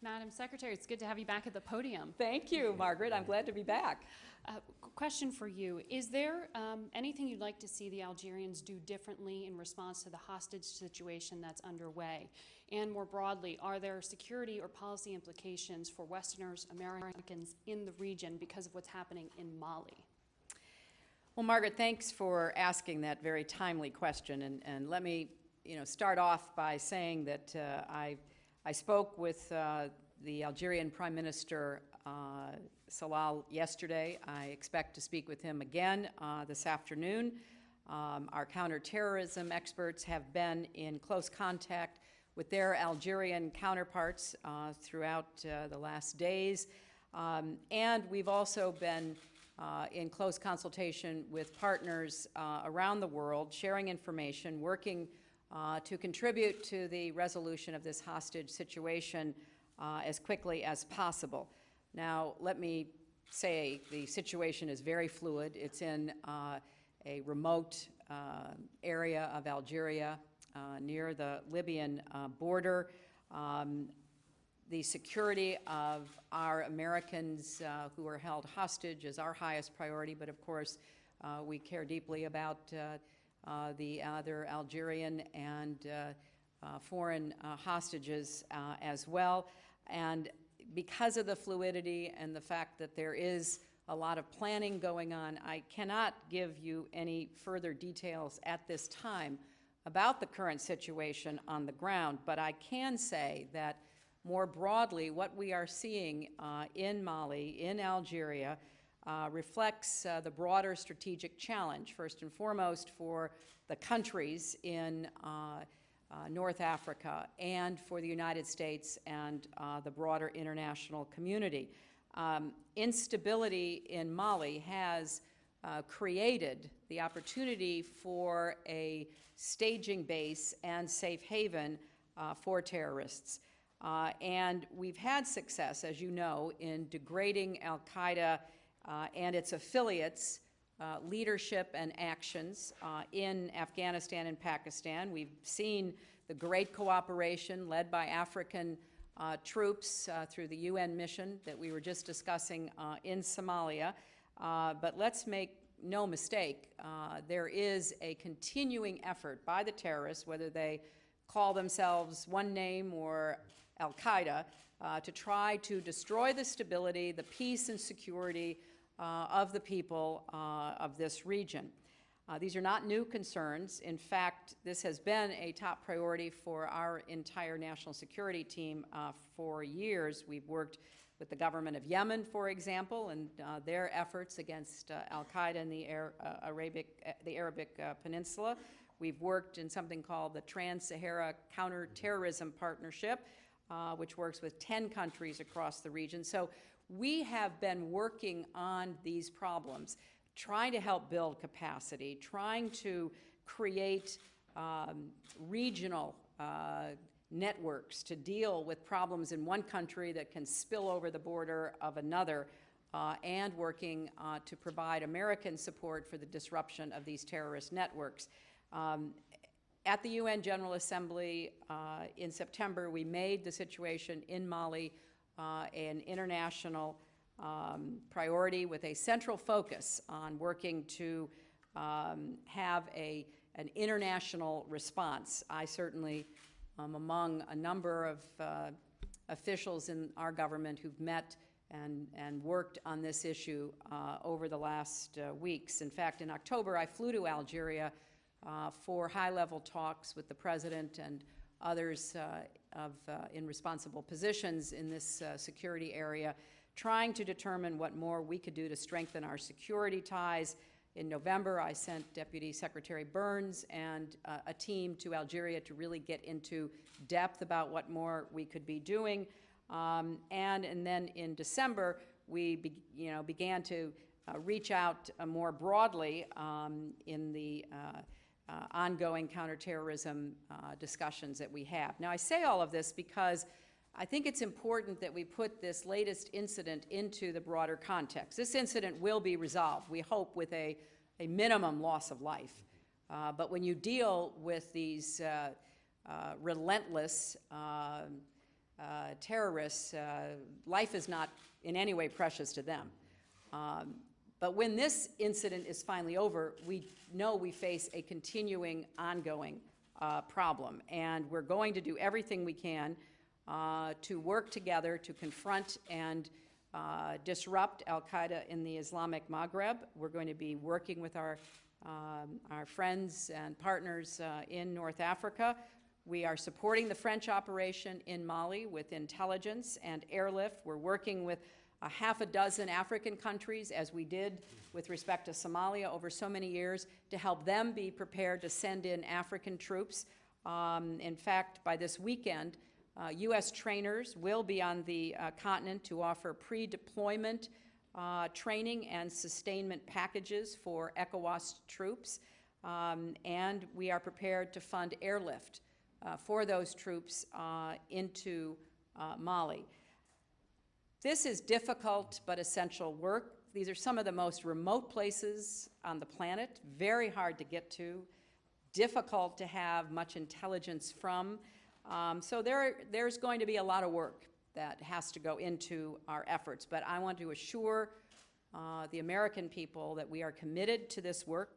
Madam Secretary, it's good to have you back at the podium. Thank you, Margaret. I'm glad to be back. Question for you. Is there anything you'd like to see the Algerians do differently in response to the hostage situation that's underway? And more broadly, are there security or policy implications for Westerners, Americans in the region because of what's happening in Mali? Well, Margaret, thanks for asking that very timely question. And let me start off by saying that I spoke with the Algerian Prime Minister Salal yesterday. I expect to speak with him again this afternoon. Our counterterrorism experts have been in close contact with their Algerian counterparts throughout the last days. And we've also been in close consultation with partners around the world, sharing information, working to contribute to the resolution of this hostage situation as quickly as possible. Now, let me say the situation is very fluid. It's in a remote area of Algeria near the Libyan border. The security of our Americans who are held hostage is our highest priority, but of course we care deeply about the other Algerian and foreign hostages as well. And because of the fluidity and the fact that there is a lot of planning going on, I cannot give you any further details at this time about the current situation on the ground, but I can say that more broadly, what we are seeing in Mali, in Algeria, reflects the broader strategic challenge, first and foremost for the countries in North Africa and for the United States and the broader international community. Instability in Mali has created the opportunity for a staging base and safe haven for terrorists. And we've had success, as you know, in degrading al-Qaeda and its affiliates' leadership and actions in Afghanistan and Pakistan. We've seen the great cooperation led by African troops through the UN mission that we were just discussing in Somalia. But let's make no mistake, there is a continuing effort by the terrorists, whether they call themselves one name or al-Qaeda, to try to destroy the stability, the peace and security of the people of this region. These are not new concerns. In fact, this has been a top priority for our entire national security team for years. We've worked with the government of Yemen, for example, and their efforts against al-Qaeda in the Arabic Peninsula. We've worked in something called the Trans-Sahara Counterterrorism Partnership, which works with 10 countries across the region. So we have been working on these problems, trying to help build capacity, trying to create regional networks to deal with problems in one country that can spill over the border of another, and working to provide American support for the disruption of these terrorist networks. At the UN General Assembly in September, we made the situation in Mali an international priority with a central focus on working to have an international response. I certainly among a number of officials in our government who've met and worked on this issue over the last weeks. In fact, in October, I flew to Algeria for high-level talks with the President and others in responsible positions in this security area, trying to determine what more we could do to strengthen our security ties. In November, I sent Deputy Secretary Burns and a team to Algeria to really get into depth about what more we could be doing. And then in December, we began to reach out more broadly in the ongoing counterterrorism discussions that we have. Now, I say all of this because I think it's important that we put this latest incident into the broader context. This incident will be resolved, we hope, with a minimum loss of life. But when you deal with these relentless terrorists, life is not in any way precious to them. But when this incident is finally over, we know we face a continuing, ongoing problem. And we're going to do everything we can to work together to confront and disrupt al-Qaeda in the Islamic Maghreb. We're going to be working with our friends and partners in North Africa. We are supporting the French operation in Mali with intelligence and airlift. We're working with a half a dozen African countries, as we did with respect to Somalia over so many years, to help them be prepared to send in African troops. In fact, by this weekend, U.S. trainers will be on the continent to offer pre-deployment training and sustainment packages for ECOWAS troops, and we are prepared to fund airlift for those troops into Mali. This is difficult but essential work. These are some of the most remote places on the planet, very hard to get to, difficult to have much intelligence from. So there's going to be a lot of work that has to go into our efforts. But I want to assure the American people that we are committed to this work.